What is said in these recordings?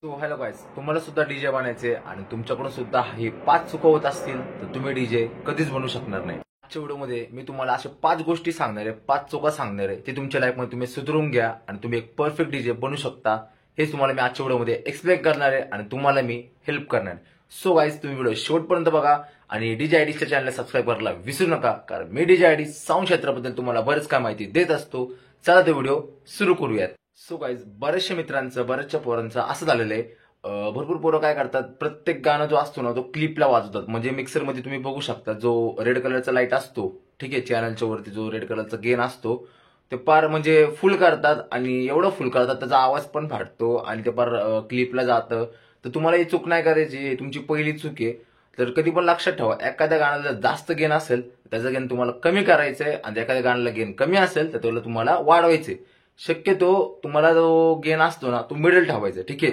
So hello guys, तुम्हाला सुद्धा DJ बनायचे आणि तुमच्याकडून सुद्धा हे 5 चुका होत असतील तर तुम्ही डीजे कधीच बनवू शकणार नाही. आजच्या व्हिडिओमध्ये मी तुम्हाला अशा 5 गोष्टी सांगणार आहे, 5 चुका सांगणार आहे, ते तुमच्या लाईफमध्ये तुम्ही सुधारून घ्या आणि तुम्ही एक परफेक्ट डीजे बनवू शकता. हे तुम्हाला मी आजच्या व्हिडिओमध्ये एक्सप्लेन करणार आहे आणि तुम्हाला मी हेल्प करणार आहे. सो गाईज, तुम्ही व्हिडिओ शेवटपर्यंत बघा आणि डीजे आयडीच्या चॅनलला सबस्क्राईब करायला विसरू नका, कारण मी डीजे आयडी साऊंड क्षेत्राबद्दल तुम्हाला बरेच काय माहिती देत असतो. चला ते व्हिडिओ सुरू करूयात. सो गाईज, बऱ्याचशा मित्रांचं बऱ्याचशा पोरांचं असं झालेलं आहे, भरपूर पोरं काय करतात, प्रत्येक गाणं जो असतो ना तो क्लिपला वाजवतात. म्हणजे मिक्सर मध्ये तुम्ही बघू शकता जो रेड कलरचा लाईट असतो, ठीक आहे, चॅनलच्या वरती जो रेड कलरचा गेन असतो ते पार म्हणजे फुल करतात आणि एवढं फुल करतात त्याचा आवाज पण फाटतो आणि ते पार क्लिपला जातं. तर तुम्हाला ही चूक नाही करायची, ही तुमची पहिली चूक आहे. तर कधी पण लक्षात ठेवा, एखाद्या गाण्याला जास्त गेन असेल त्याचा गेन तुम्हाला कमी करायचंय आणि एखाद्या गाण्याला गेन कमी असेल तर त्याला तुम्हाला वाढवायचे. शक्यतो तुम्हाला जो गेन असतो ना तो मिडल ठेवायचा, ठीक आहे.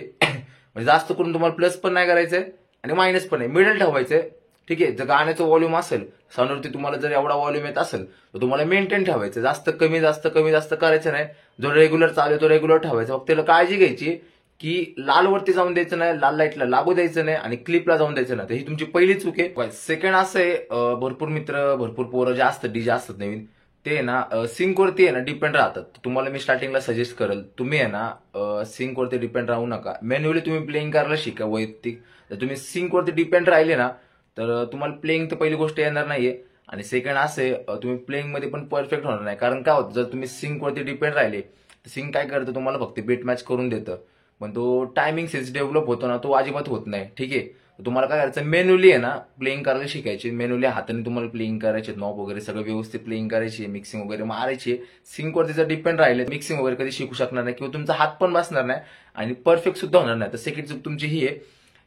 म्हणजे जास्त करून तुम्हाला प्लस पण नाही करायचंय आणि मायनस पण नाही, मिडल ठेवायचंय, ठीक आहे. जर गाण्याचं व्हॉल्यूम असेल, साऊंडवरती तुम्हाला जर एवढा व्हॉल्यूम येत असेल तर तुम्हाला मेंटेन ठेवायचं, जास्त कमी जास्त करायचं नाही. जो रेग्युलर चालू आहे तो रेग्युलर ठेवायचा. फक्त त्याला काळजी घ्यायची की लाल वरती जाऊन द्यायचं नाही, लाल लाईटला लागू द्यायचं नाही आणि क्लिपला जाऊन द्यायचं नाही. तर ही तुमची पहिली चूक आहे. सेकंड असं आहे, भरपूर मित्र भरपूर पोरं जे असतात डीजे असतात नवीन, ते ना सिंक वरती आहे ना डिपेंड राहतात. तुम्हाला मी स्टार्टिंगला सजेस्ट करेल, तुम्ही आहे ना सिंक वरती डिपेंड राहू नका. मॅन्युअली तुम्ही प्लेइंग करायला शिका वैयक्तिक. जर तुम्ही सिंक वरती डिपेंड राहिले ना तर तुम्हाला प्लेइंग तर पहिली गोष्ट येणार नाहीये आणि सेकंड असे तुम्ही प्लेइंग मध्ये पण परफेक्ट होणार नाही. कारण काय होतं, जर तुम्ही सिंक वरती डिपेंड राहिले तर सिंक काय करतं, तुम्हाला फक्त बीट मॅच करून देतं, पण तो टायमिंग सेन्स डेव्हलप होतो ना तो अजिबात होत नाही, ठीक आहे. तुम्हाला काय करायचं, मेन्युअली आहे ना प्लेइंग करायला शिकायची. मेन्युअली हाताने तुम्हाला प्लेइंग करायचे, नॉब वगैरे सगळं व्यवस्थित प्लेइंग करायची, मिक्सिंग वगैरे मारायची. सिंकवरती जर डिपेंड राहिले मिक्सिंग वगैरे कधी शिकू शकणार नाही किंवा तुमचा हात पण बसणार नाही आणि परफेक्ट सुद्धा होणार नाही. तर सेकंड चूक तुमची ही आहे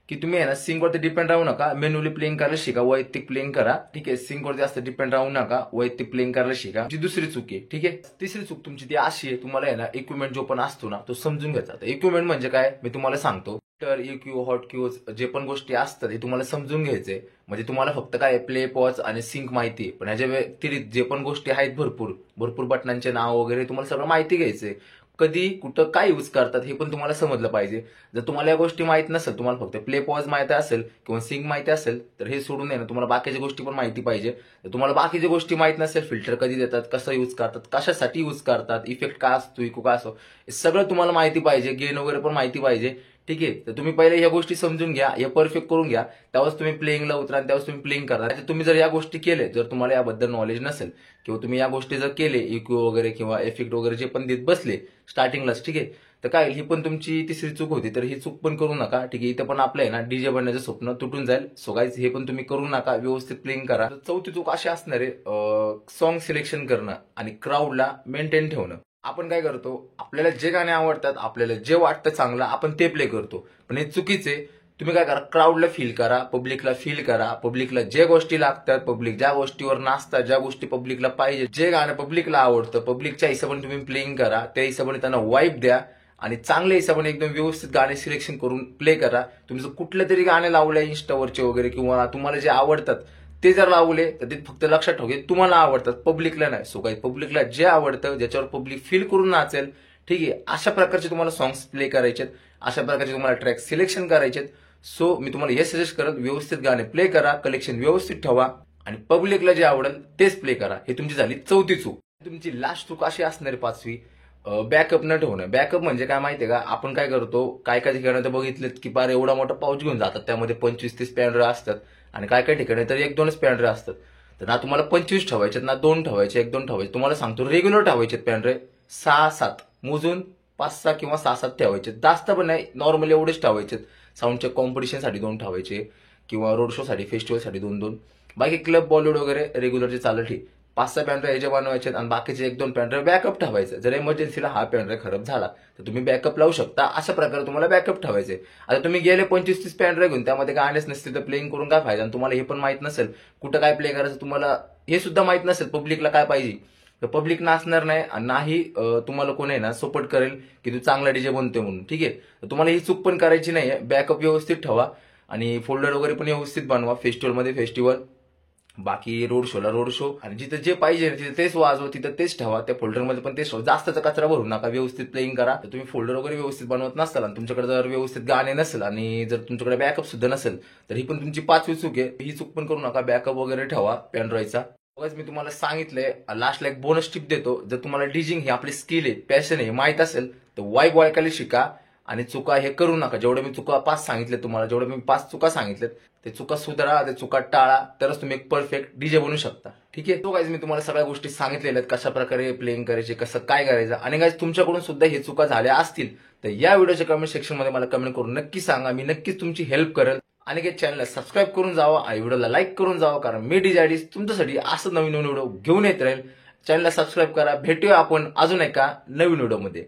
की तुम्ही आहे ना सिंकवरती डिपेंड राहू नका, मेन्युअली प्लेइंग करायला शिका, वैयक्तिक प्लेइंग करा, ठीक आहे. सिंकवरती जास्त डिपेंड राहू नका, वैयक्तिक प्लेइंग करायला शिका. जी दुसरी चूक आहे, ठीक आहे. तिसरी चूक तुमची ती अशी आहे, तुम्हाला आहे ना इक्विपमेंट जो पण असतो ना तो समजून घ्यायचा. इक्विपमेंट म्हणजे काय मी तुम्हाला सांगतो. EQ, हॉट क्यूज जे पण गोष्टी असतात हे तुम्हाला समजून घ्यायचे. म्हणजे तुम्हाला फक्त काय प्ले, पॉज आणि सिंक माहिती आहे, पण ह्याच्या व्यतिरिक्त जे पण गोष्टी आहेत भरपूर भरपूर बटनांचे नाव वगैरे तुम्हाला सगळं माहिती घ्यायचंय. कधी कुठं काय यूज करतात हे पण तुम्हाला समजलं पाहिजे. जर तुम्हाला या गोष्टी माहित नसेल, तुम्हाला फक्त प्ले, पॉज माहिती असेल किंवा सिंक माहिती असेल तर हे सोडून ना तुम्हाला बाकीच्या गोष्टी पण माहिती पाहिजे. जर तुम्हाला बाकीच्या गोष्टी माहित नसेल, फिल्टर कधी देतात, कसं यूज करतात, कशासाठी यूज करतात, इफेक्ट काय असतो, इको काय असतो, हे सगळं तुम्हाला माहिती पाहिजे. गेन वगैरे पण माहिती पाहिजे, ठीक आहे. तर तुम्ही पहिले ह्या गोष्टी समजून घ्या, हे परफेक्ट करून घ्या, त्यावेळेस तुम्ही प्लेइंगला उतरा आणि त्यावेळेस तुम्ही प्लेइंग करा. तुम्ही जर या गोष्टी केले, जर तुम्हाला याबद्दल नॉलेज नसेल किंवा तुम्ही या गोष्टी जर केले, इक्यू वगैरे किंवा इफेक्ट वगैरे जे पण देत बसले स्टार्टिंगलाच, ठीक आहे, तर काय ही पण तुमची तिसरी चूक होती. तर ही चूक पण करू नका, ठीक आहे. इथं पण आपलं आहे ना डीजे बनण्याचं स्वप्न तुटून जाईल. सो गाईज, हे पण तुम्ही करू नका, व्यवस्थित प्लेइंग करा. चौथी चूक अशी असणार आहे, सॉन्ग सिलेक्शन करणं आणि क्राऊडला मेंटेन ठेवणं. आपण काय करतो, आपल्याला जे गाणे आवडतात, आपल्याला जे वाटतं चांगलं आपण ते प्ले करतो, पण हे चुकीचे. तुम्ही काय करा, क्राऊडला फील करा, पब्लिकला फील करा, पब्लिकला जे गोष्टी लागतात, पब्लिक ज्या गोष्टीवर नाचतात, ज्या गोष्टी पब्लिकला पाहिजे, जे गाणं पब्लिकला आवडतं, पब्लिकच्या हिशोबाने तुम्ही प्लेइंग करा, त्या हिशोबाने त्यांना वाईब द्या आणि चांगल्या हिशोबाने एकदम व्यवस्थित गाणे सिलेक्शन करून प्ले करा. तुम्ही जर कुठले तरी गाणे लावले इंस्टावरचे वगैरे किंवा तुम्हाला जे आवडतात ते जर लावले तर ते फक्त लक्षात ठेवा की तुम्हाला आवडतात, पब्लिकला नाही. सो काही पब्लिकला जे आवडतं, ज्याच्यावर पब्लिक फील करून नाचेल, ठीक आहे, अशा प्रकारचे तुम्हाला सॉंग्स प्ले करायचे, अशा प्रकारचे तुम्हाला ट्रॅक सिलेक्शन करायचे. सो मी तुम्हाला हे सजेस्ट करत, व्यवस्थित गाणे प्ले करा, कलेक्शन व्यवस्थित ठेवा आणि पब्लिकला जे आवडेल तेच प्ले करा. हे तुमची झाली चौथी चूक. तुमची लास्ट चूक अशी असणार पाचवी, बॅकअप न ठेवणं. बॅकअप म्हणजे काय माहितीये का, आपण काय करतो, काय काय ठिकाणी तर बघितलेत की बार एवढा मोठा पाऊच घेऊन जातात, त्यामध्ये 25-30 पॅनर असतात आणि काय काय ठिकाणी तर 1-2च पॅनरे असतात. तर ना तुम्हाला 25 ठेवायचे, ना 2 ठेवायचे, 1-2 ठेवायचे. तुम्हाला सांगतो रेग्युलर ठेवायचे पॅनरे 6-7 मोजून 5-6 किंवा 6-7 ठेवायचे, जास्त पण नाही, नॉर्मल एवढेच ठेवायचे. साऊंडच्या कॉम्पिटिशनसाठी 2 ठेवायचे किंवा रोड शो साठी, फेस्टिवलसाठी 2-2. बाकी क्लब, बॉलिवूड वगैरे रेग्युलर जे चालत ठीक 5-6 पॅनरे ह्याचे बनवायचे आणि बाकीचे 1-2 पॅनरे बॅकअप ठेवायचे. जर इमर्जन्सीला हा पॅनरे खराब झाला तर तुम्ही बॅकअप लावू शकता. अशा प्रकारे तुम्हाला बॅकअप ठेवायचे. आता तुम्ही गेले 25-30 पॅनरे घेऊन त्यामध्ये गाणेच नसतील तर प्लेइंग करून काय फायदा. आणि तुम्हाला हे पण माहित नसेल कुठं काय प्ले करायचं, तुम्हाला हे सुद्धा माहित नसेल पब्लिकला काय पाहिजे, तर पब्लिक नाचणार नाही आणि नाही तुम्हाला कोणी ना सपोर्ट करेल की तू चांगला डीजे बनतोय म्हणून, ठीक आहे. तुम्हाला ही चूक पण करायची नाही. बॅकअप व्यवस्थित ठेवा आणि फोल्डर वगैरे पण व्यवस्थित बनवा. फेस्टिवलमध्ये फेस्टिवल बाकी रोड शो आणि जिथे जे पाहिजे तिथे तेच वाजवा, तिथे तेच ठेवा, त्या फोल्डरमध्ये पण तेच ठेवा. जास्तचा कचरा भरू नका, व्यवस्थित प्लेइंग करा. तर तुम्ही फोल्डर वगैरे व्यवस्थित बनवत नसाल आणि तुमच्याकडे जर व्यवस्थित गाणे नसेल आणि जर तुमच्याकडे बॅकअप सुद्धा नसेल तर ही पण तुमची 5वी चूक आहे. ही चूक पण करू नका, बॅकअप वगैरे ठेवा पेनड्रॉईडचा. मी तुम्हाला सांगितलंय, लास्टला एक बोनस टिप देतो. जर तुम्हाला डीजिंग ही आपली स्किल आहे, पॅशन आहे, माहित असेल तर वाईब ऐकायला शिका आणि चुका हे करू नका. जेवढे मी चुका 5 सांगितले तुम्हाला, जेवढे मी 5 चुका सांगितल्यात ते चुका सुधारा, ते चुका टाळा, तरच तुम्ही एक परफेक्ट डीजे बनू शकता. ठीक आहे. तो गाईज मी तुम्हाला सगळ्या गोष्टी सांगितलेल्या आहेत, कशा प्रकारे प्लेइंग करायची, कसं काय करायचं. आणि गाईज तुमच्याकडून सुद्धा हे चुका झाल्या असतील तर या व्हिडिओच्या कमेंट सेक्शन मध्ये मला कमेंट करून नक्की सांगा. मी नक्कीच तुमची हेल्प करेल. आणि काही चॅनलला सबस्क्राईब करून जावा आणि व्हिडिओला लाईक करून जावा, कारण मी डीजे आयडीज तुमच्यासाठी असं नवीन व्हिडिओ घेऊन येत राहील. चॅनलला सबस्क्राईब करा. भेटूया आपण अजून एका नवीन व्हिडिओमध्ये.